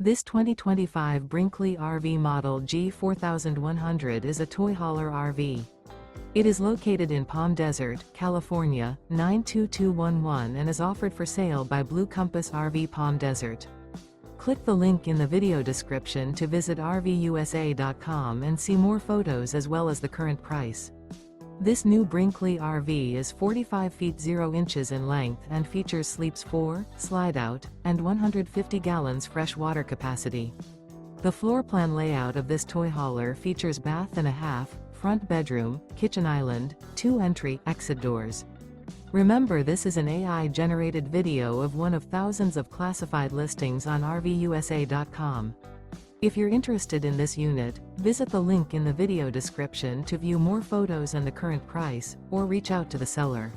This 2025 Brinkley RV Model G 4100 is a toy hauler RV. It is located in Palm Desert, California, 92211 and is offered for sale by Blue Compass RV Palm Desert. Click the link in the video description to visit RVUSA.com and see more photos as well as the current price. This new Brinkley RV is 45 feet 0 inches in length and features sleeps 4, slide-out, and 150 gallons fresh water capacity. The floor plan layout of this toy hauler features bath and a half, front bedroom, kitchen island, 2 entry/exit doors. Remember, this is an AI-generated video of one of thousands of classified listings on RVUSA.com. If you're interested in this unit, visit the link in the video description to view more photos and the current price, or reach out to the seller.